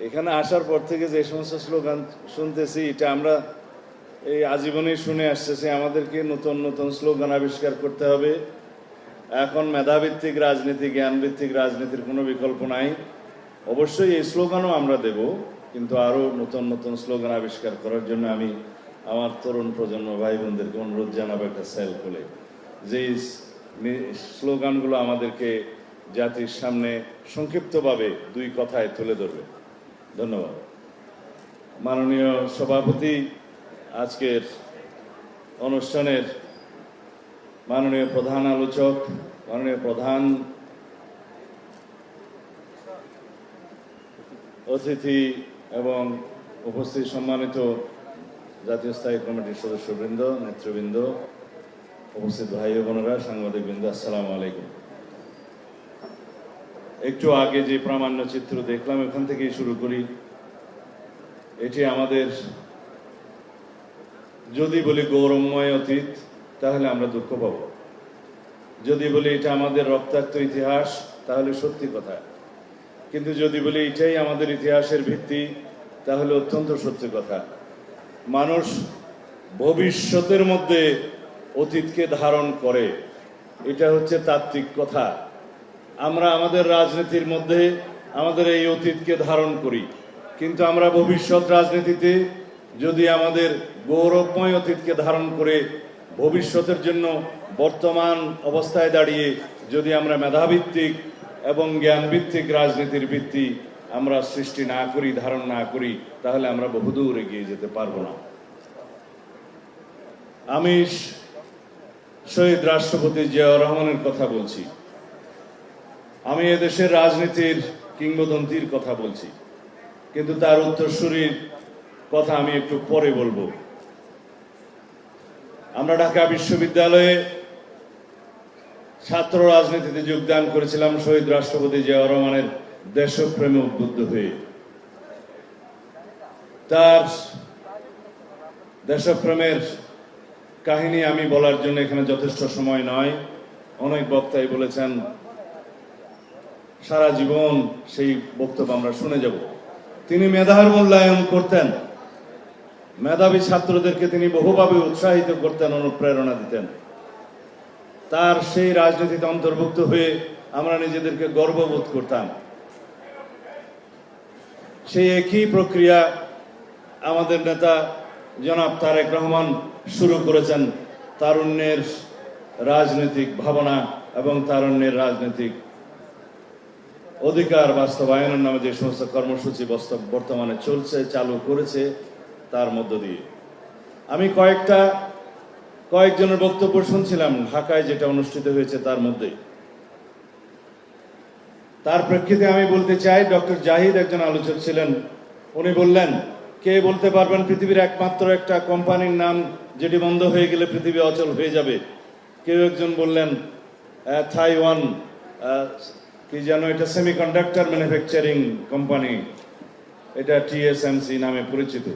এখানে আসার পর থেকে যে সমস্ত স্লোগান শুনতেছি, এটা আমরা এই আজীবনেই শুনে আসতেছি। আমাদেরকে নতুন নতুন স্লোগান আবিষ্কার করতে হবে। এখন মেধাভিত্তিক রাজনীতি, জ্ঞানভিত্তিক রাজনীতির কোনো বিকল্প নাই। অবশ্যই এই স্লোগানও আমরা দেব, কিন্তু আরও নতুন নতুন স্লোগান আবিষ্কার করার জন্য আমি আমার তরুণ প্রজন্ম ভাই বোনদেরকে অনুরোধ জানাবো একটা সেল খুলে, যে স্লোগানগুলো আমাদেরকে জাতির সামনে সংক্ষিপ্তভাবে দুই কথায় তুলে ধরবে। ধন্যবাদ। মাননীয় সভাপতি, আজকের অনুষ্ঠানের মাননীয় প্রধান আলোচক, মাননীয় প্রধান অতিথি এবং উপস্থিত সম্মানিত জাতীয় স্থায়ী কমিটির সদস্যবৃন্দ, নেতৃবৃন্দ, উপস্থিত ভাই ও বোনেরা, সাংবাদিকবৃন্দ, আসসালামু আলাইকুম। একটু আগে যে প্রামাণ্য চিত্র দেখলাম, এখান থেকেই শুরু করি। এটি আমাদের, যদি বলি গৌরবময় অতীত, তাহলে আমরা দুঃখ পাব। যদি বলি এটা আমাদের রক্তাক্ত ইতিহাস, তাহলে সত্যি কথা। কিন্তু যদি বলি এটাই আমাদের ইতিহাসের ভিত্তি, তাহলে অত্যন্ত সত্যি কথা। মানুষ ভবিষ্যতের মধ্যে অতীতকে ধারণ করে, এটা হচ্ছে তাত্ত্বিক কথা। আমরা আমাদের রাজনীতির মধ্যে আমাদের এই অতীতকে ধারণ করি, কিন্তু আমরা ভবিষ্যৎ রাজনীতিতে যদি আমাদের গৌরবময় অতীতকে ধারণ করে ভবিষ্যতের জন্য বর্তমান অবস্থায় দাঁড়িয়ে যদি আমরা মেধাভিত্তিক এবং জ্ঞানভিত্তিক রাজনীতির ভিত্তি আমরা সৃষ্টি না করি, ধারণ না করি, তাহলে আমরা বহুদূর এগিয়ে যেতে পারবো না। আমি শহীদ রাষ্ট্রপতি জিয়াউর রহমানের কথা বলছি, আমি এদেশের রাজনীতির কিংবদন্তির কথা বলছি, কিন্তু তার উত্তরসূরির কথা আমি একটু পরে বলবো। আমরা ঢাকা বিশ্ববিদ্যালয়ে ছাত্র রাজনীতিতে যোগদান করেছিলাম শহীদ রাষ্ট্রপতি জিয়াউর রহমানের দেশপ্রেমে উদ্বুদ্ধ হয়ে। তার দেশপ্রেমের কাহিনী আমি বলার জন্য এখানে যথেষ্ট সময় নয়, অনেক বক্তাই বলেছেন, সারা জীবন সেই বক্তব্য আমরা শুনে যাব। তিনি মেধার মূল্যায়ন করতেন, মেধাবী ছাত্রদেরকে তিনি বহুভাবে উৎসাহিত করতেন, অনুপ্রেরণা দিতেন। তার সেই রাজনীতিতে অন্তর্ভুক্ত হয়ে আমরা নিজেদেরকে গর্ববোধ করতাম। সেই একই প্রক্রিয়া আমাদের নেতা জনাব তারেক রহমান শুরু করেছেন। তারুণ্যের রাজনৈতিক ভাবনা এবং তারুণ্যের রাজনৈতিক অধিকার বাস্তবায়নের নামে যে সমস্ত কর্মসূচি বর্তমানে চলছে, চালু করেছে, তার মধ্য দিয়ে আমি কয়েকজনের বক্তব্য শুনছিলাম ঢাকায় যেটা অনুষ্ঠিত হয়েছে তার মধ্যে। তার প্রেক্ষিতে আমি বলতে চাই, ডক্টর জাহিদ একজন আলোচক ছিলেন, উনি বললেন, কে বলতে পারবেন পৃথিবীর একমাত্র একটা কোম্পানির নাম যেটি বন্ধ হয়ে গেলে পৃথিবী অচল হয়ে যাবে? কেউ একজন বললেন থাইওয়ান, কি যেন এটা সেমিকন্ডাক্টর ম্যানুফ্যাকচারিং কোম্পানি, এটা TSMC নামে পরিচিত।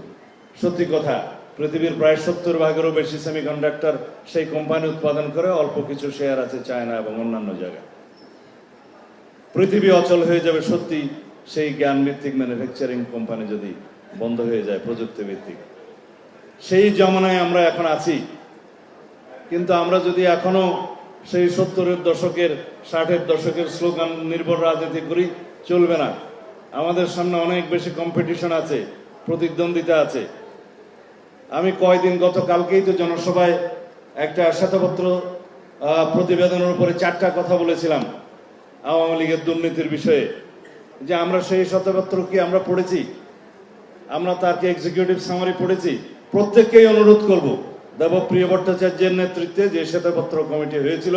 সত্যি কথা, পৃথিবীর প্রায় 70% বেশি সেমিকন্ডাক্টর সেই কোম্পানি উৎপাদন করে, অল্প কিছু শেয়ার আছে চায়না এবং অন্যান্য জায়গায়। পৃথিবী অচল হয়ে যাবে সত্যি, সেই জ্ঞান ভিত্তিক ম্যানুফ্যাকচারিং কোম্পানি যদি বন্ধ হয়ে যায়, প্রযুক্তি ভিত্তিক। সেই জমানায় আমরা এখন আছি, কিন্তু আমরা যদি এখনো সেই 70-এর দশকের 60-এর দশকের স্লোগান নির্ভর রাজনীতি করি, চলবে না। আমাদের সামনে অনেক বেশি কম্পিটিশন আছে, প্রতিদ্বন্দ্বিতা আছে। আমি গতকালকেই তো জনসভায় একটা শ্বেতপত্র প্রতিবেদনের উপরে 4টা কথা বলেছিলাম আওয়ামী লীগের দুর্নীতির বিষয়ে, যে আমরা সেই শ্বেতপত্র কি আমরা পড়েছি, আমরা তার কি এক্সিকিউটিভ সামারি পড়েছি? প্রত্যেককেই অনুরোধ করব, দেবপ্রিয় ভট্টাচার্যের নেতৃত্বে যে শ্বেতপত্র কমিটি হয়েছিল,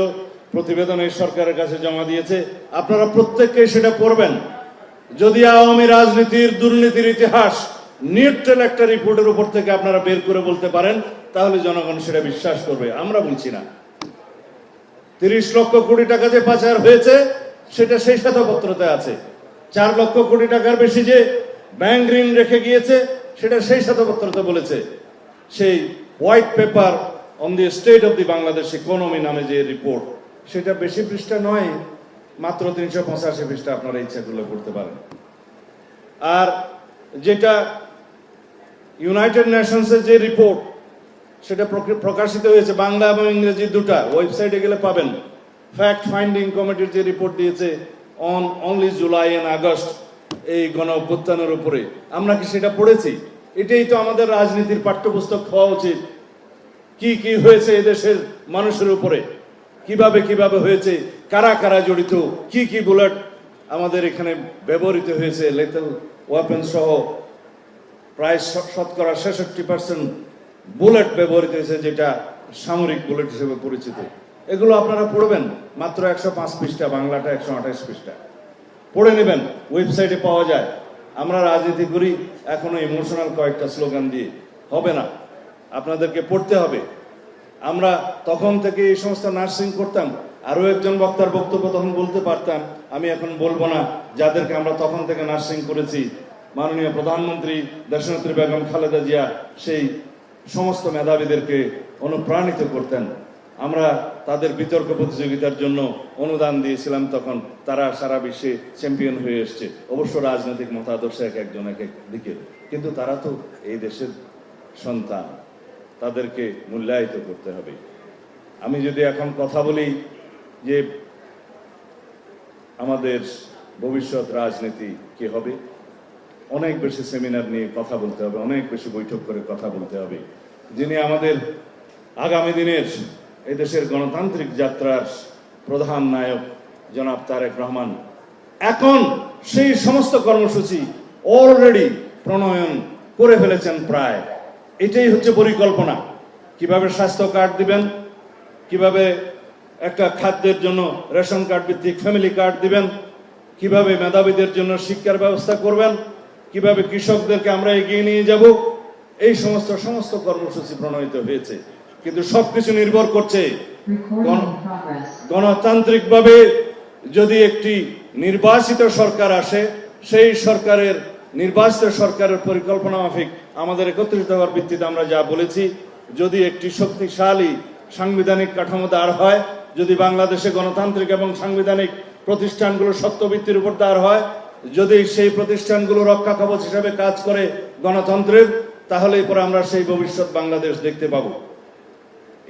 প্রতিবেদন এই সরকারের কাছে জমা দিয়েছে, আপনারা প্রত্যেককেই সেটা পড়বেন। যদি আওয়ামী রাজনীতির দুর্নীতির ইতিহাস নিউট্রাল একটা রিপোর্টের উপর থেকে আপনারা বের করে বলতে পারেন, তাহলে জনগণ সেটা বিশ্বাস করবে। আমরা বলছি না। 30 লক্ষ কোটি টাকা যে পাচার হয়েছে, সেটা সেই শ্বেতপত্রতে আছে। 4 লক্ষ কোটি টাকার বেশি যে ব্যাংক ঋণ রেখে গিয়েছে, সেটা সেই শ্বেতপত্রতে বলেছে। সেই white paper on the state of the Bangladesh economy নামে যে রিপোর্ট, সেটা বেশি পৃষ্ঠা নয়, মাত্র 385 পৃষ্ঠা। আপনারা ইচ্ছা করলে পড়তে পারেন। আর যেটা ইউনাইটেড নেশনসের যে রিপোর্ট সেটা প্রকাশিত হয়েছে বাংলা এবং ইংরেজি দুটা, ওয়েবসাইটে গেলে পাবেন। ফ্যাক্ট ফাইন্ডিং কমিটির যে রিপোর্ট দিয়েছে on only July and August এই গণ অভ্যুত্থানের উপরে, আমরা কি সেটা পড়েছি? এটাই তো আমাদের রাজনীতির পাঠ্যপুস্তক হওয়া উচিত। কি কি হয়েছে এদেশের মানুষের উপরে, কিভাবে কিভাবে হয়েছে, কারা কারা জড়িত, কি কি বুলেট আমাদের এখানে ব্যবহৃত হয়েছে, লেথাল ওয়েপন সহ প্রায় শতকরা 66% বুলেট ব্যবহৃত হয়েছে, যেটা সামরিক বুলেট হিসেবে পরিচিত। এগুলো আপনারা পড়বেন, মাত্র 105 পৃষ্ঠা, বাংলাটা 128 পৃষ্ঠা। পড়ে নেবেন, ওয়েবসাইটে পাওয়া যায়। আমরা রাজনীতি করি এখনো ইমোশনাল কয়েকটা স্লোগান দিয়ে হবে না, আপনাদেরকে পড়তে হবে। আমরা তখন থেকে এই সমস্ত নার্সিং করতাম, আরো একজন বক্তার বক্তব্য তখন বলতে পারতাম, আমি এখন বলবো না, যাদেরকে আমরা তখন থেকে নার্সিং করেছি। মাননীয় প্রধানমন্ত্রী দেশনেত্রী বেগম খালেদা জিয়া সেই সমস্ত মেধাবীদেরকে অনুপ্রাণিত করতেন। আমরা তাদের বিতর্ক প্রতিযোগিতার জন্য অনুদান দিয়েছিলাম, তখন তারা সারা বিশ্বে চ্যাম্পিয়ন হয়ে এসছে। অবশ্য রাজনৈতিক মতাদর্শ এক একজন এক এক দিকে, কিন্তু তারা তো এই দেশের সন্তান, তাদেরকে মূল্যায়িত করতে হবে। আমি যদি এখন কথা বলি যে আমাদের ভবিষ্যৎ রাজনীতি কি হবে, অনেক বেশি সেমিনার নিয়ে কথা বলতে হবে, অনেক বেশি বৈঠক করে কথা বলতে হবে। যিনি আমাদের আগামী দিনের এদেশের গণতান্ত্রিক যাত্রার প্রধান নায়ক জনাব তারেক রহমান, এখন সেই সমস্ত কর্মসূচি অলরেডি প্রণয়ন করে ফেলেছেন প্রায়। এটাই হচ্ছে পরিকল্পনা। কিভাবে স্বাস্থ্য কার্ড দিবেন, কিভাবে একটা খাদ্যের জন্য রেশন কার্ড ভিত্তিক ফ্যামিলি কার্ড দিবেন, কিভাবে মেধাবীদের জন্য শিক্ষার ব্যবস্থা করবেন, কিভাবে কৃষকদেরকে আমরা এগিয়ে নিয়ে যাব, এই সমস্ত কর্মসূচি প্রণয়িত হয়েছে। কিন্তু সবকিছু নির্ভর করছে গণতান্ত্রিকভাবে যদি একটি নির্বাচিত সরকার আসে, সেই সরকারের নির্বাচিত সরকারের পরিকল্পনা মাফিক আমাদের একত্রিত হওয়ার ভিত্তিতে আমরা যা বলেছি, যদি একটি শক্তিশালী সাংবিধানিক কাঠামো দাঁড় হয়, যদি বাংলাদেশে গণতান্ত্রিক এবং সাংবিধানিক প্রতিষ্ঠানগুলো সত্যভিত্তির উপর দাঁড় হয়, যদি সেই প্রতিষ্ঠানগুলো রক্ষা কবচ হিসাবে কাজ করে গণতন্ত্রের, তাহলেই পরে আমরা সেই ভবিষ্যৎ বাংলাদেশ দেখতে পাবো।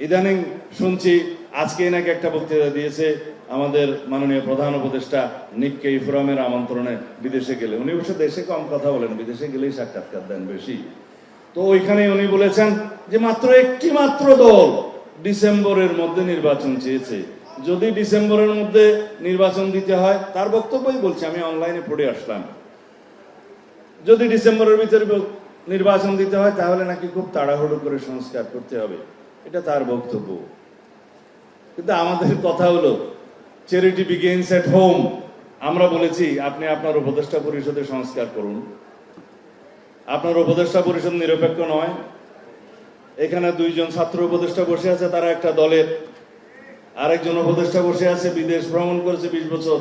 ইদানিং শুনছি আজকে নাকি একটা বক্তৃতা দিয়েছে আমাদের মাননীয় প্রধান উপদেষ্টা নিক্কেই ফোরামের আমন্ত্রণে বিদেশে গেলে। উনি অবশ্য দেশে কম কথা বলেন, বিদেশে গেলেই সাক্ষাৎকার দেন বেশি। তো ওইখানে উনি বলেছেন যে মাত্র একটি মাত্র দল ডিসেম্বরের মধ্যে নির্বাচন চেয়েছে। যদি ডিসেম্বরের মধ্যে নির্বাচন দিতে হয়, তার বক্তব্যই বলছি, আমি অনলাইনে পড়ে আসলাম, যদি ডিসেম্বরের ভিতরে নির্বাচন দিতে হয় তাহলে নাকি খুব তাড়াহুড়ো করে সংস্কার করতে হবে। এটা তার বক্তব্য। কিন্তু আমাদের কথা হলো চ্যারিটি বিগিনস এট হোম। আমরা বলেছি আপনি আপনার উপদেষ্টা পরিষদে সংস্কার করুন। আপনার উপদেষ্টা পরিষদ নিরপেক্ষ নয়। এখানে দুইজন ছাত্র উপদেষ্টা বসে আছে, তারা একটা দলের। আরেকজন উপদেষ্টা বসে আছে, বিদেশ ভ্রমণ করেছে 20 বছর,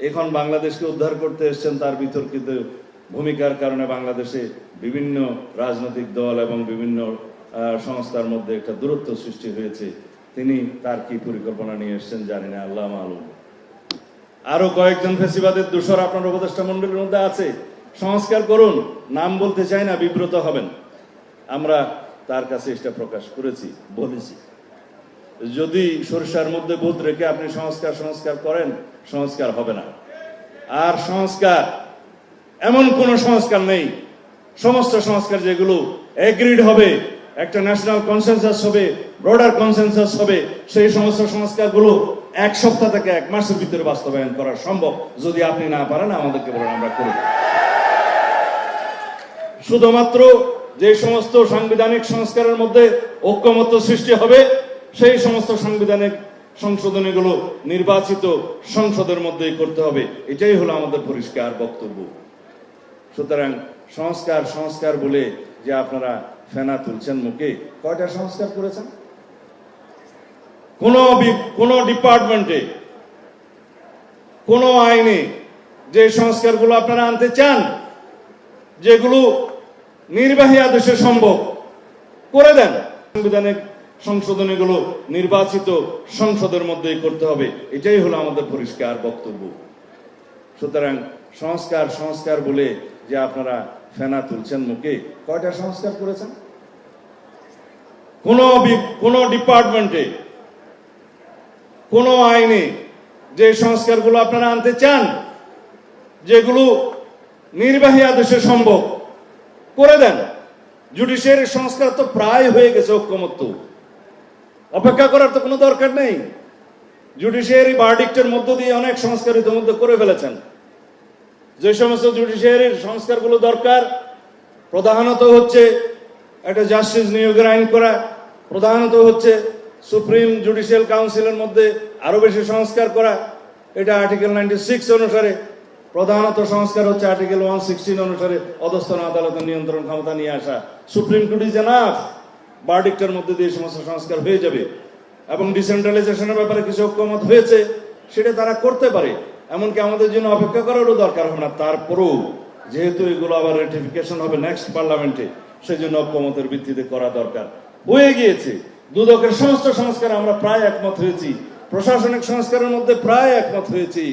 এখন বাংলাদেশকে উদ্ধার করতে এসেছেন। তার বিতর্কিত ভূমিকার কারণে বাংলাদেশে বিভিন্ন রাজনৈতিক দল এবং বিভিন্ন সংস্থার মধ্যে একটা দূরত্ব সৃষ্টি হয়েছে। তিনি তার কি পরিকল্পনা নিয়ে এসেছেন জানি না, আল্লাহ মালুম। আরো কয়েকজন ফেসিবাদের দূষর আপনার উপদেষ্টা মন্ডলীর মধ্যে আছে। সংস্কার করুন, নাম বলতে চাই না, বিব্রত হবেন। আমরা তার কাছে এটা প্রকাশ করেছি, বলেছি যদি সরিষার মধ্যে বুধ রেখে আপনি সংস্কার করেন, সংস্কার হবে না। আর সংস্কার এমন কোন সংস্কার নেই, সমস্ত সংস্কার যেগুলো এগ্রিড হবে, একটা ন্যাশনাল কনসেনসাস হবে, ব্রডার কনসেনসাস হবে, সেই সমস্ত সংস্কারগুলো 1 সপ্তাহ থেকে 1 মাসের ভিতরে বাস্তবায়ন করা সম্ভব। যদি আপনি না পারেন আমাদেরকে বলেন, আমরা করব। শুধুমাত্র যে সমস্ত সাংবিধানিক সংস্কারের মধ্যে ঐক্যমত্য সৃষ্টি হবে, সেই সমস্ত সাংবিধানিক সংশোধনীগুলো নির্বাচিত সংসদের মধ্যেই করতে হবে। এটাই হলো আমাদের পরিষ্কার বক্তব্য। সুতরাং সংস্কার বলে যে আপনারা ফেনা তুলছেন মুখে, কয়টা সংস্কার করেছেন? কোন ডিপার্টমেন্টে, কোন আইনে যে সংস্কারগুলো আপনারা আনতে চান, যেগুলো নির্বাহী আদেশে সম্ভব, করে দেন। সাংবিধানিক সংশোধনীগুলো নির্বাচিত সংসদের মধ্যেই করতে হবে। এটাই হলো আমাদের পরিষ্কার বক্তব্য। সুতরাং সংস্কার বলে যে আপনারা ফেনা তুলছেন মুখে। কয়টা সংস্কার করেছেন? কোন ডিপার্টমেন্টে, কোন আইনে যে সংস্কারগুলো আপনারা আনতে চান, যেগুলো নির্বাহী আদেশে সম্ভব, করে দেন। জুডিশিয়ারি সংস্কার তো প্রায় হয়ে গেছে ঐক্যমত্য, অপেক্ষা করার তো কোনো দরকার নেই। জুডিশিয়ারি ভার্ডিক্টের মধ্য দিয়ে অনেক সংস্কার ইতিমধ্যে করে ফেলেছেন। যে সমস্ত জুডিশিয়ারির সংস্কারগুলো দরকার, প্রধানত হচ্ছে একটা জাস্টিস নিয়োগের আইন করা, প্রধানত হচ্ছে সুপ্রিম জুডিশিয়াল কাউন্সিলের মধ্যে আরো বেশি সংস্কার করা। এটা আর্টিকেল 96 অনুসারে। প্রধানত সংস্কার হচ্ছে আর্টিকেল 116 অনুসারে অধস্তন আদালতের নিয়ন্ত্রণ ক্ষমতা নিয়ে আসা। সুপ্রিম কোর্ট ইজ এনাফ, ভার্ডিক্টের মধ্যে দিয়ে সমস্ত সংস্কার হয়ে যাবে। এবং ডিসেন্ট্রালাইজেশনের ব্যাপারে কিছু ঐক্যমত হয়েছে, সেটা তারা করতে পারে। এমনকি আমাদের জন্য অপেক্ষা করারও দরকার হবে না। তারপরেও যেহেতু এগুলো আবার রেটিফিকেশন হবে নেক্সট পার্লামেন্টে, সেজন্য ঐক্যমতের ভিত্তিতে করা দরকার। হয়ে গিয়েছে। দুদকের সমস্ত সংস্কার আমরা প্রায় একমত হয়েছি। প্রশাসনিক সংস্কারের মধ্যে প্রায় একমত হয়েছি।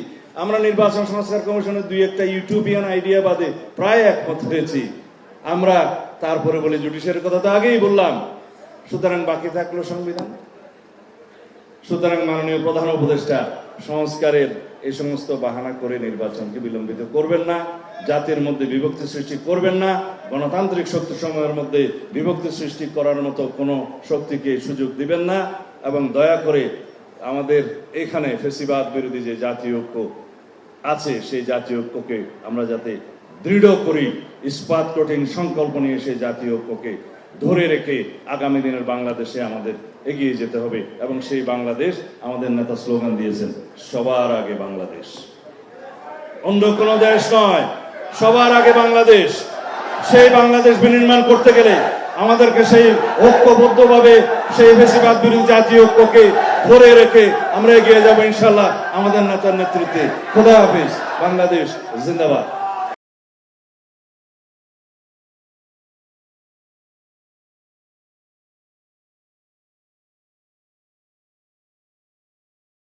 আমরা নির্বাচন সংস্কার কমিশনের দুই একটা ইউটোপিয়ান আইডিয়া বাদে প্রায় একমত হয়েছি। আমরা তারপরে বলি জুডিশিয়ারির কথা তো আগেই বললাম। সুতরাং বাকি থাকলো সংবিধান। সুতরাং মাননীয় প্রধান উপদেষ্টা, সংস্কারের এই সমস্ত বাহানা করে নির্বাচনকে বিলম্বিত করবেন না, জাতির মধ্যে বিভক্তি সৃষ্টি করবেন না, গণতান্ত্রিক শক্তি সমূহের মধ্যে বিভক্তি সৃষ্টি করার মতো কোনো শক্তিকে সুযোগ দিবেন না। এবং দয়া করে আমাদের এখানে ফেসিবাদ বিরোধী যে জাতীয় ঐক্য আছে, সেই জাতীয় ঐক্যকে আমরা যাতে দৃঢ় করি, ইস্পাত কঠিন সংকল্প নিয়ে সেই জাতীয় ঐক্যকে ধরে রেখে আগামী দিনের বাংলাদেশে আমাদের এগিয়ে যেতে হবে। এবং সেই বাংলাদেশ আমাদের নেতা স্লোগান দিয়েছেন, সবার আগে বাংলাদেশ, অন্য কোনো দেশ নয়, সবার আগে বাংলাদেশ। সেই বাংলাদেশ বিনির্মাণ করতে গেলে আমাদেরকে সেই ঐক্যবদ্ধভাবে সেই ফ্যাসিবাদ বিরোধী জাতীয় ঐক্যকে ধরে রেখে আমরা এগিয়ে যাবো ইনশাল্লাহ আমাদের নেতার নেতৃত্বে। খোদা হাফেজ। বাংলাদেশ জিন্দাবাদ।